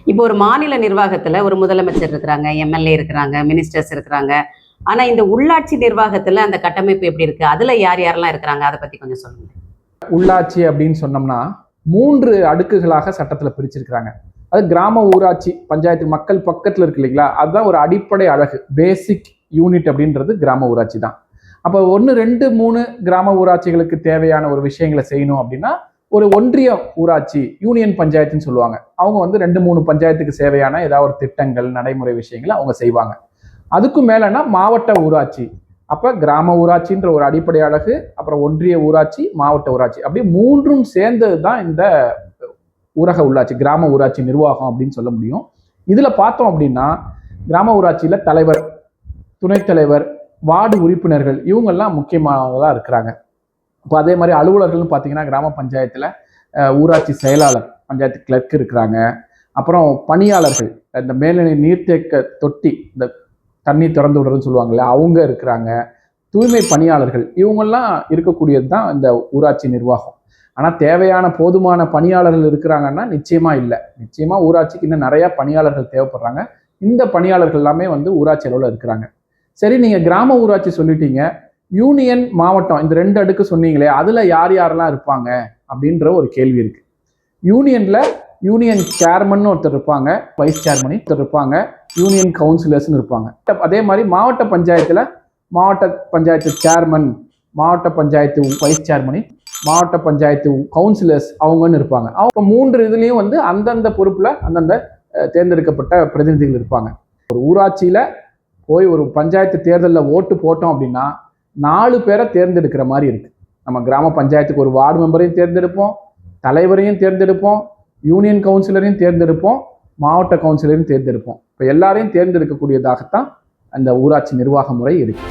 இப்போ ஒரு மாநில நிர்வாகத்துல ஒரு முதலமைச்சர் இருக்கிறாங்க, எம்எல்ஏ இருக்கிறாங்க, மினிஸ்டர்ஸ் இருக்கிறாங்க. ஆனா இந்த உள்ளாட்சி நிர்வாகத்துல அந்த கட்டமைப்பு எப்படி இருக்கு? அதுல யார் யாரெல்லாம் இருக்கிறாங்க? அதை பத்தி கொஞ்சம் சொல்லுங்க. உள்ளாட்சி அப்படின்னு சொன்னோம்னா 3 அடுக்குகளாக சட்டத்துல பிரிச்சிருக்கிறாங்க. அது கிராம ஊராட்சி பஞ்சாயத்து மக்கள் பக்கத்துல இருக்கு இல்லைங்களா, அதுதான் ஒரு அடிப்படை அழகு. பேசிக் யூனிட் அப்படின்றது கிராம ஊராட்சி தான். அப்போ 1, 2, 3 கிராம ஊராட்சிகளுக்கு தேவையான ஒரு விஷயங்களை செய்யணும் அப்படின்னா ஒரு ஒன்றிய ஊராட்சி யூனியன் பஞ்சாயத்துன்னு சொல்லுவாங்க. அவங்க வந்து 2, 3 பஞ்சாயத்துக்கு தேவையான ஏதாவது ஒரு திட்டங்கள் நடைமுறை விஷயங்களை அவங்க செய்வாங்க. அதுக்கும் மேலன்னா மாவட்ட ஊராட்சி. அப்ப கிராம ஊராட்சின்ற ஒரு அடிப்படை அழகு, அப்புறம் ஒன்றிய ஊராட்சி, மாவட்ட ஊராட்சி, அப்படி 3ம் சேர்ந்தது தான் இந்த ஊரக உள்ளாட்சி, கிராம ஊராட்சி நிர்வாகம் அப்படின்னு சொல்ல முடியும். இதுல பார்த்தோம் அப்படின்னா கிராம ஊராட்சியில தலைவர், துணைத் தலைவர், வார்டு உறுப்பினர்கள் இவங்கெல்லாம் முக்கியமானவங்களா இருக்கிறாங்க. இப்போ அதே மாதிரி அலுவலர்கள்னு பார்த்தீங்கன்னா கிராம பஞ்சாயத்துல ஊராட்சி செயலாளர், பஞ்சாயத்து கிளர்க் இருக்கிறாங்க. அப்புறம் பணியாளர்கள், இந்த மேல்நிலை நீர்த்தேக்க தொட்டி, இந்த தண்ணி திறந்து விடுறதுன்னு சொல்லுவாங்கல்ல, அவங்க இருக்கிறாங்க. தூய்மை பணியாளர்கள் இவங்கெல்லாம் இருக்கக்கூடியது தான் இந்த ஊராட்சி நிர்வாகம். ஆனால் தேவையான போதுமான பணியாளர்கள் இருக்கிறாங்கன்னா நிச்சயமா இல்லை. நிச்சயமா ஊராட்சிக்கு இன்னும் நிறைய பணியாளர்கள் தேவைப்படுறாங்க. இந்த பணியாளர்கள் எல்லாமே வந்து ஊராட்சி அளவில் இருக்கிறாங்க. சரி, நீங்க கிராம ஊராட்சி சொல்லிட்டீங்க, யூனியன் மாவட்டம் இந்த 2 அடுக்கு சொன்னீங்களே, அதுல யார் யாரெல்லாம் இருப்பாங்க அப்படின்ற ஒரு கேள்வி இருக்கு. யூனியன்ல யூனியன் சேர்மன் ஒருத்தர் இருப்பாங்க, வைஸ் சேர்மன் ஒருத்தர் இருப்பாங்க, யூனியன் கவுன்சிலர்ஸ் இருப்பாங்க. அதே மாதிரி மாவட்ட பஞ்சாயத்துல மாவட்ட பஞ்சாயத்து சேர்மன், மாவட்ட பஞ்சாயத்து வைஸ் சேர்மனி, மாவட்ட பஞ்சாயத்து கவுன்சிலர்ஸ் அவங்கன்னு இருப்பாங்க. அவங்க 3 இதுலயும் வந்து அந்தந்த பொறுப்புல அந்தந்த தேர்ந்தெடுக்கப்பட்ட பிரதிநிதிகள் இருப்பாங்க. ஒரு ஊராட்சியில போய் ஒரு பஞ்சாயத்து தேர்தலில் ஓட்டு போட்டோம் அப்படின்னா 4 பேரை தேர்ந்தெடுக்கிற மாதிரி இருக்கு. நம்ம கிராம பஞ்சாயத்துக்கு ஒரு வார்டு மெம்பரையும் தேர்ந்தெடுப்போம், தலைவரையும் தேர்ந்தெடுப்போம், யூனியன் கவுன்சிலரையும் தேர்ந்தெடுப்போம், மாவட்ட கவுன்சிலரையும் தேர்ந்தெடுப்போம். இப்போ எல்லாரையும் தேர்ந்தெடுக்கக்கூடியதாகத்தான் அந்த ஊராட்சி நிர்வாக முறை இருக்கு.